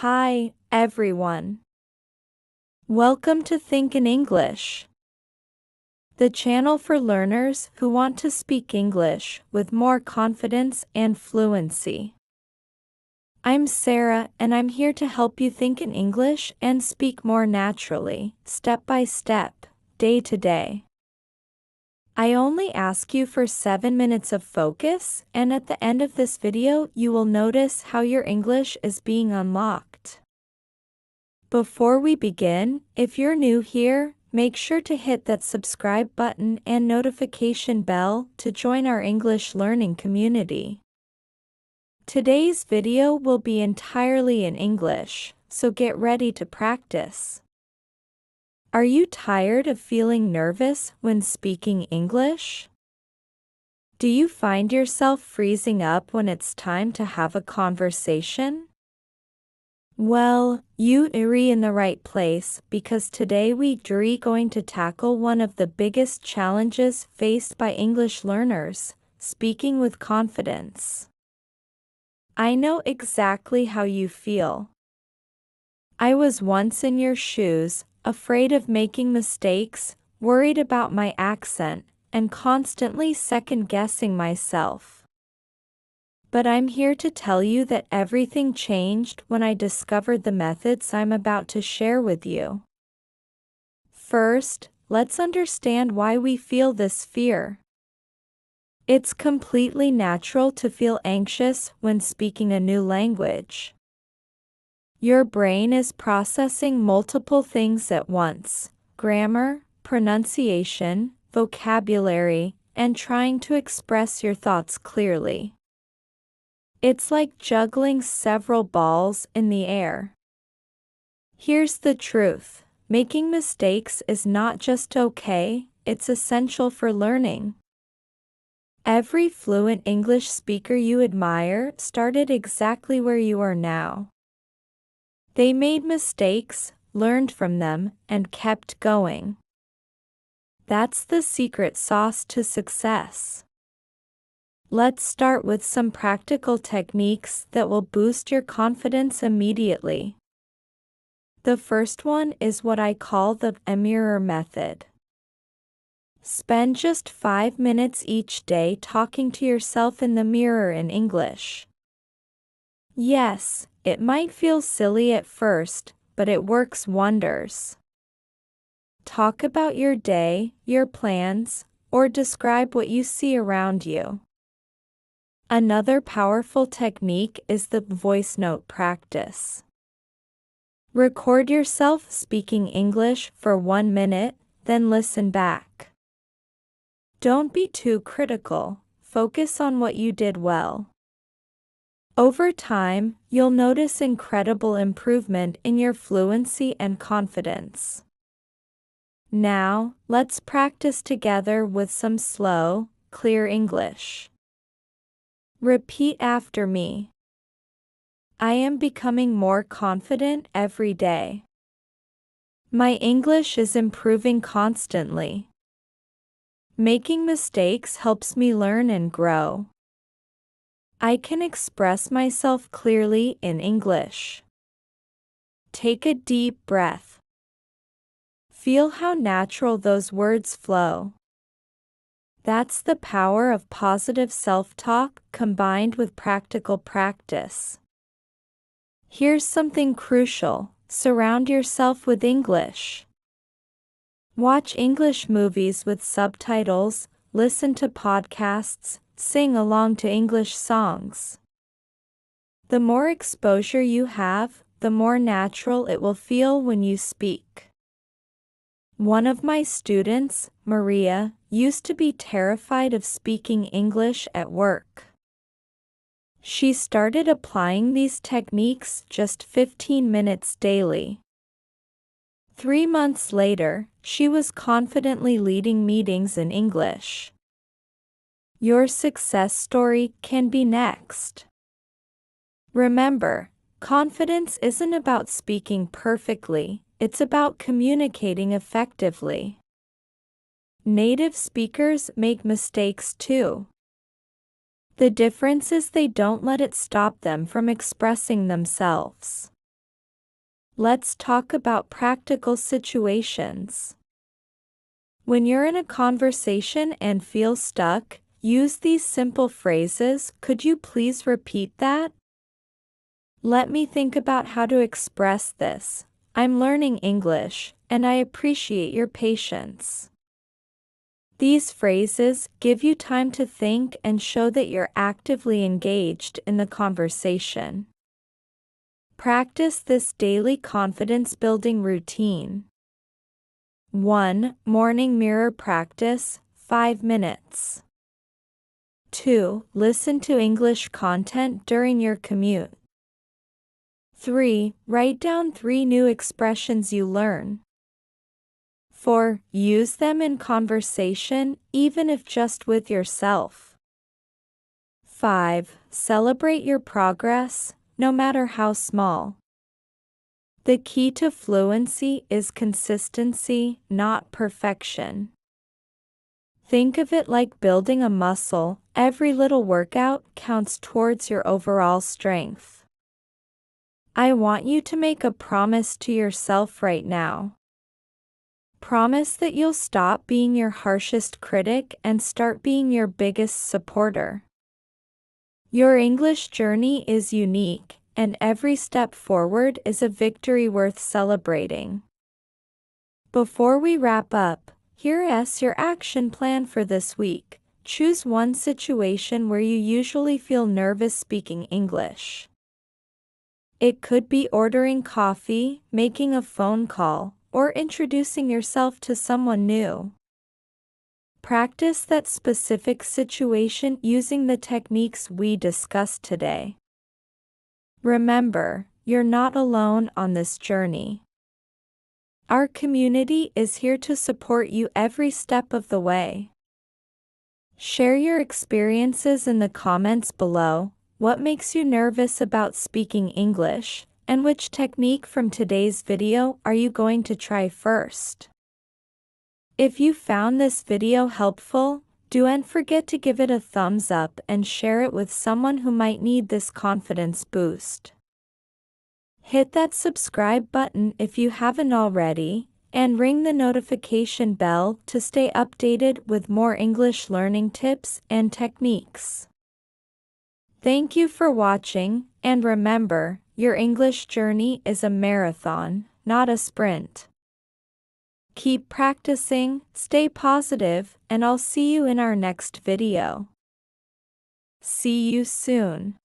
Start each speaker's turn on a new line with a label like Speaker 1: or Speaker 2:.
Speaker 1: Hi, everyone. Welcome to Think in English, the channel for learners who want to speak English with more confidence and fluency. I'm Sarah, and I'm here to help you think in English and speak more naturally, step by step, day to day. I only ask you for 7 minutes of focus, and at the end of this video you will notice how your English is being unlocked. Before we begin, if you're new here, make sure to hit that subscribe button and notification bell to join our English learning community. Today's video will be entirely in English, so get ready to practice. Are you tired of feeling nervous when speaking English? Do you find yourself freezing up when it's time to have a conversation? Well, you're in the right place because today we're going to tackle one of the biggest challenges faced by English learners, speaking with confidence. I know exactly how you feel. I was once in your shoes, afraid of making mistakes, worried about my accent, and constantly second-guessing myself. But I'm here to tell you that everything changed when I discovered the methods I'm about to share with you. First, let's understand why we feel this fear. It's completely natural to feel anxious when speaking a new language. Your brain is processing multiple things at once: grammar, pronunciation, vocabulary, and trying to express your thoughts clearly. It's like juggling several balls in the air. Here's the truth: making mistakes is not just okay, it's essential for learning. Every fluent English speaker you admire started exactly where you are now. They made mistakes, learned from them, and kept going. That's the secret sauce to success. Let's start with some practical techniques that will boost your confidence immediately. The first one is what I call the mirror method. Spend just 5 minutes each day talking to yourself in the mirror in English. Yes, it might feel silly at first, but it works wonders. Talk about your day, your plans, or describe what you see around you. Another powerful technique is the voice note practice. Record yourself speaking English for 1 minute, then listen back. Don't be too critical, focus on what you did well. Over time, you'll notice incredible improvement in your fluency and confidence. Now, let's practice together with some slow, clear English. Repeat after me. I am becoming more confident every day. My English is improving constantly. Making mistakes helps me learn and grow. I can express myself clearly in English. Take a deep breath. Feel how natural those words flow. That's the power of positive self-talk combined with practical practice. Here's something crucial: surround yourself with English. Watch English movies with subtitles, listen to podcasts, sing along to English songs. The more exposure you have, the more natural it will feel when you speak. One of my students, Maria, used to be terrified of speaking English at work. She started applying these techniques just 15 minutes daily. 3 months later, she was confidently leading meetings in English. Your success story can be next. Remember, confidence isn't about speaking perfectly, it's about communicating effectively. Native speakers make mistakes too. The difference is they don't let it stop them from expressing themselves. let's talk about practical situations. When you're in a conversation and feel stuck, use these simple phrases. Could you please repeat that? Let me think about how to express this. I'm learning English, and I appreciate your patience. These phrases give you time to think and show that you're actively engaged in the conversation. Practice this daily confidence-building routine. 1. Morning mirror practice, 5 minutes. 2. Listen to English content during your commute. 3. Write down 3 new expressions you learn. 4. Use them in conversation, even if just with yourself. 5. Celebrate your progress, no matter how small. The key to fluency is consistency, not perfection. Think of it like building a muscle. Every little workout counts towards your overall strength. I want you to make a promise to yourself right now. Promise that you'll stop being your harshest critic and start being your biggest supporter. Your English journey is unique, and every step forward is a victory worth celebrating. Before we wrap up, here's your action plan for this week. Choose one situation where you usually feel nervous speaking English. It could be ordering coffee, making a phone call, or introducing yourself to someone new. Practice that specific situation using the techniques we discussed today. Remember, you're not alone on this journey. Our community is here to support you every step of the way. Share your experiences in the comments below. What makes you nervous about speaking English? And which technique from today's video are you going to try first? If you found this video helpful, don't forget to give it a thumbs up and share it with someone who might need this confidence boost. Hit that subscribe button if you haven't already, and ring the notification bell to stay updated with more English learning tips and techniques. Thank you for watching, and remember, your English journey is a marathon, not a sprint. Keep practicing, stay positive, and I'll see you in our next video. See you soon.